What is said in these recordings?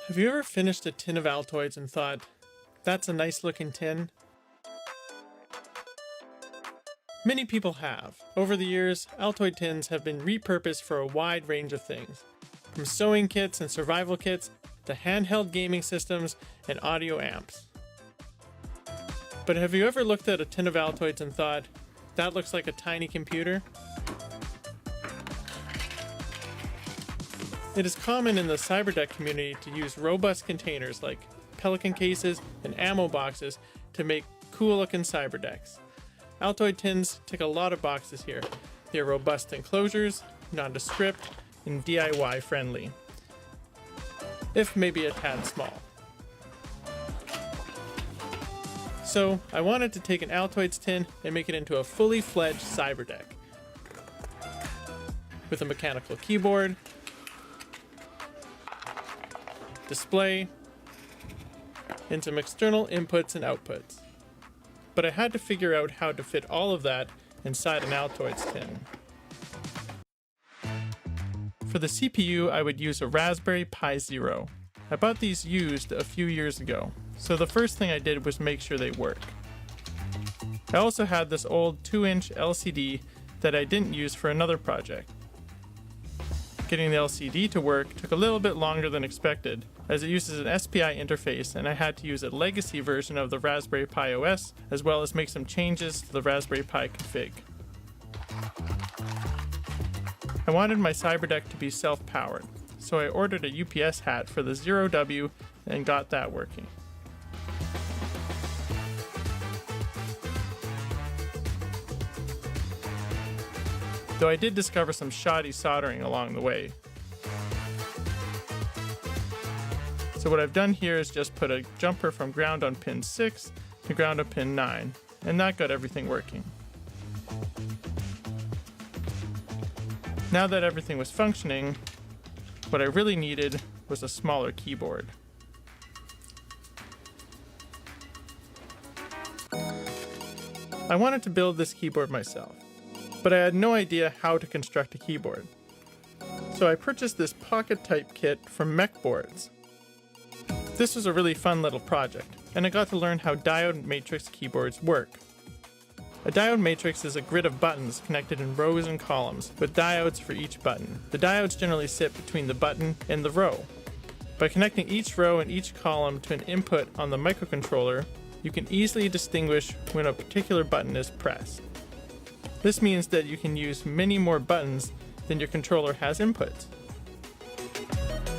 Have you ever finished a tin of Altoids and thought, that's a nice looking tin? Many people have. Over the years, Altoid tins have been repurposed for a wide range of things, from sewing kits and survival kits to handheld gaming systems and audio amps. But have you ever looked at a tin of Altoids and thought, that looks like a tiny computer? It is common in the cyberdeck community to use robust containers like Pelican cases and ammo boxes to make cool-looking cyberdecks. Altoid tins tick a lot of boxes here. They are robust enclosures, nondescript, and DIY friendly, if maybe a tad small. So I wanted to take an Altoids tin and make it into a fully fledged cyberdeck with a mechanical keyboard, display, and some external inputs and outputs. But I had to figure out how to fit all of that inside an Altoids tin. For the CPU, I would use a Raspberry Pi Zero. I bought these used a few years ago, so the first thing I did was make sure they work. I also had this old 2-inch LCD that I didn't use for another project. Getting the LCD to work took a little bit longer than expected, as it uses an SPI interface and I had to use a legacy version of the Raspberry Pi OS, as well as make some changes to the Raspberry Pi config. I wanted my cyberdeck to be self-powered, so I ordered a UPS hat for the 0W and got that working. Though I did discover some shoddy soldering along the way. So what I've done here is just put a jumper from ground on pin 6 to ground on pin 9, and that got everything working. Now that everything was functioning, what I really needed was a smaller keyboard. I wanted to build this keyboard myself, but I had no idea how to construct a keyboard. So I purchased this pocket-type kit from Mech Boards. This was a really fun little project, and I got to learn how diode matrix keyboards work. A diode matrix is a grid of buttons connected in rows and columns, with diodes for each button. The diodes generally sit between the button and the row. By connecting each row and each column to an input on the microcontroller, you can easily distinguish when a particular button is pressed. This means that you can use many more buttons than your controller has inputs.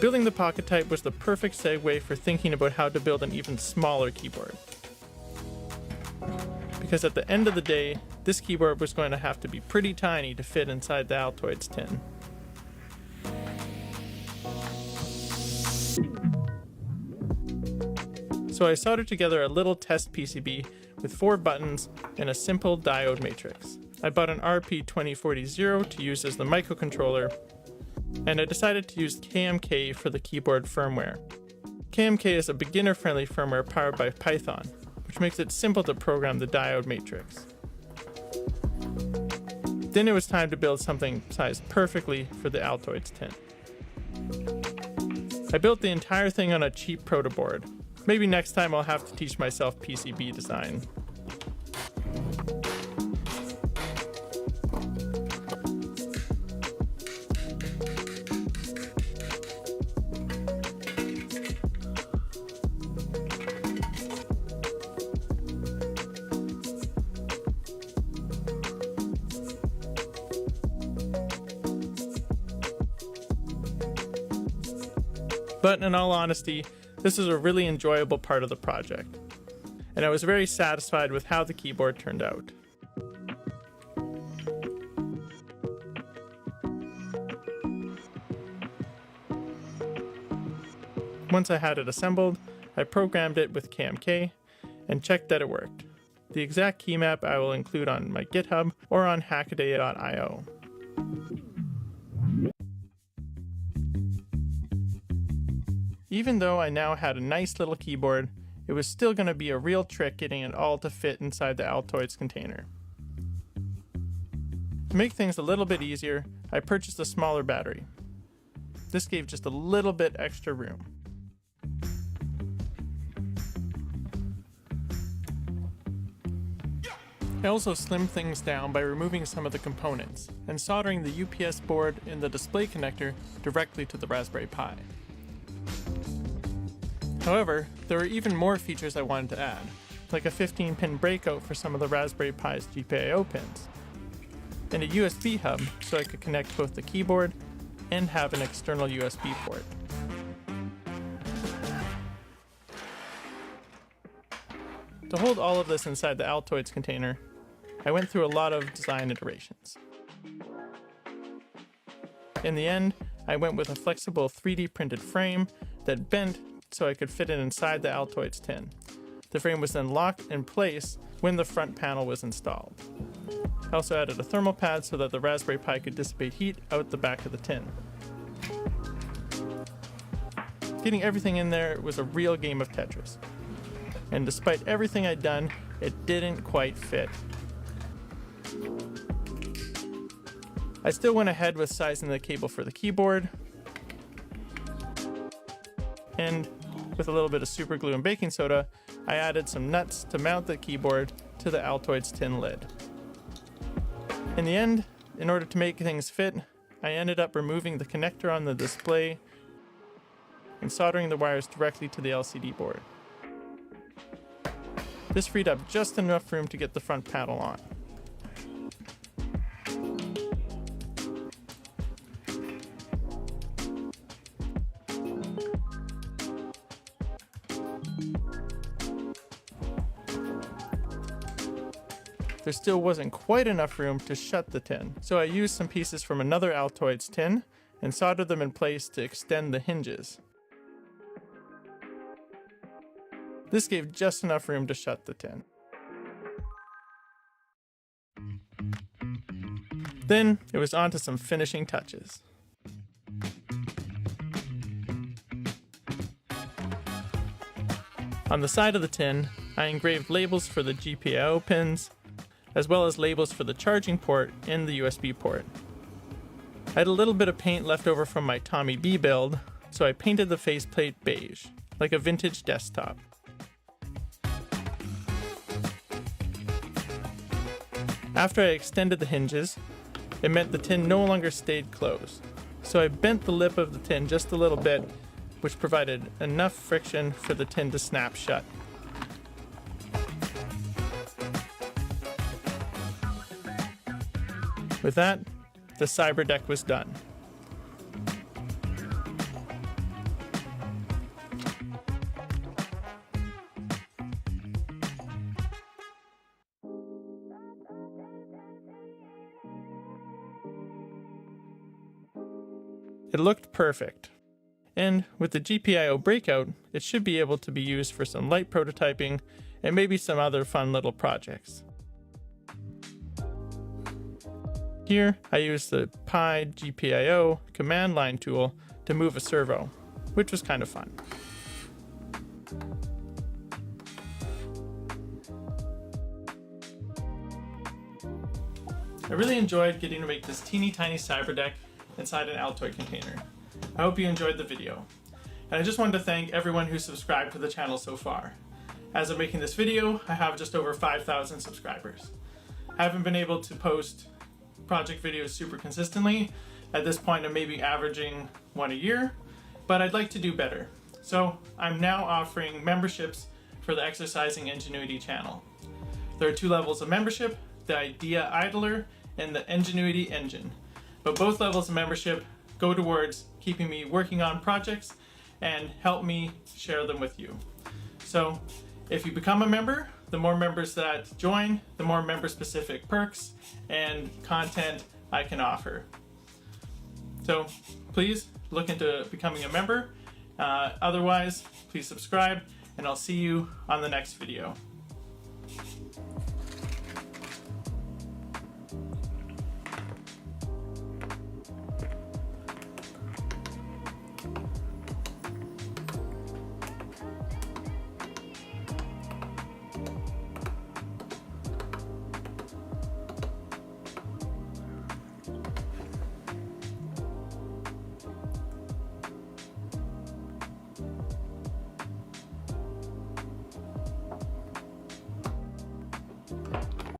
Building the pocket type was the perfect segue for thinking about how to build an even smaller keyboard. Because at the end of the day, this keyboard was going to have to be pretty tiny to fit inside the Altoids tin. So I soldered together a little test PCB with 4 buttons and a simple diode matrix. I bought an RP2040 to use as the microcontroller, and I decided to use KMK for the keyboard firmware. KMK is a beginner-friendly firmware powered by Python, which makes it simple to program the diode matrix. Then it was time to build something sized perfectly for the Altoids tin. I built the entire thing on a cheap protoboard. Maybe next time I'll have to teach myself PCB design. But in all honesty, this is a really enjoyable part of the project, and I was very satisfied with how the keyboard turned out. Once I had it assembled, I programmed it with KMK and checked that it worked. The exact key map I will include on my GitHub or on hackaday.io. Even though I now had a nice little keyboard, it was still going to be a real trick getting it all to fit inside the Altoids container. To make things a little bit easier, I purchased a smaller battery. This gave just a little bit extra room. I also slimmed things down by removing some of the components and soldering the UPS board and the display connector directly to the Raspberry Pi. However, there were even more features I wanted to add, like a 15-pin breakout for some of the Raspberry Pi's GPIO pins, and a USB hub so I could connect both the keyboard and have an external USB port. To hold all of this inside the Altoids container, I went through a lot of design iterations. In the end, I went with a flexible 3D printed frame that bent so I could fit it inside the Altoids tin. The frame was then locked in place when the front panel was installed. I also added a thermal pad so that the Raspberry Pi could dissipate heat out the back of the tin. Getting everything in there was a real game of Tetris. And despite everything I'd done, it didn't quite fit. I still went ahead with sizing the cable for the keyboard, and with a little bit of super glue and baking soda, I added some nuts to mount the keyboard to the Altoids tin lid. In the end, in order to make things fit, I ended up removing the connector on the display and soldering the wires directly to the LCD board. This freed up just enough room to get the front panel on. There still wasn't quite enough room to shut the tin, so I used some pieces from another Altoids tin and soldered them in place to extend the hinges. This gave just enough room to shut the tin. Then it was on to some finishing touches. On the side of the tin, I engraved labels for the GPIO pins, as well as labels for the charging port and the USB port. I had a little bit of paint left over from my Tommy B build, so I painted the faceplate beige, like a vintage desktop. After I extended the hinges, it meant the tin no longer stayed closed. So I bent the lip of the tin just a little bit, which provided enough friction for the tin to snap shut. With that, the cyber deck was done. It looked perfect. And with the GPIO breakout, it should be able to be used for some light prototyping and maybe some other fun little projects. Here, I used the Pi GPIO command line tool to move a servo, which was kind of fun. I really enjoyed getting to make this teeny tiny cyber deck inside an Altoid container. I hope you enjoyed the video. And I just wanted to thank everyone who subscribed to the channel so far. As of making this video, I have just over 5,000 subscribers. I haven't been able to post project videos super consistently. At this point, I'm maybe averaging one a year, but I'd like to do better. So I'm now offering memberships for the Exercising Ingenuity channel. There are 2 levels of membership, the Idea Idler and the Ingenuity Engine. But both levels of membership go towards keeping me working on projects and help me share them with you. So if you become a member, the more members that join, the more member-specific perks and content I can offer. So please look into becoming a member. Otherwise, please subscribe, and I'll see you on the next video.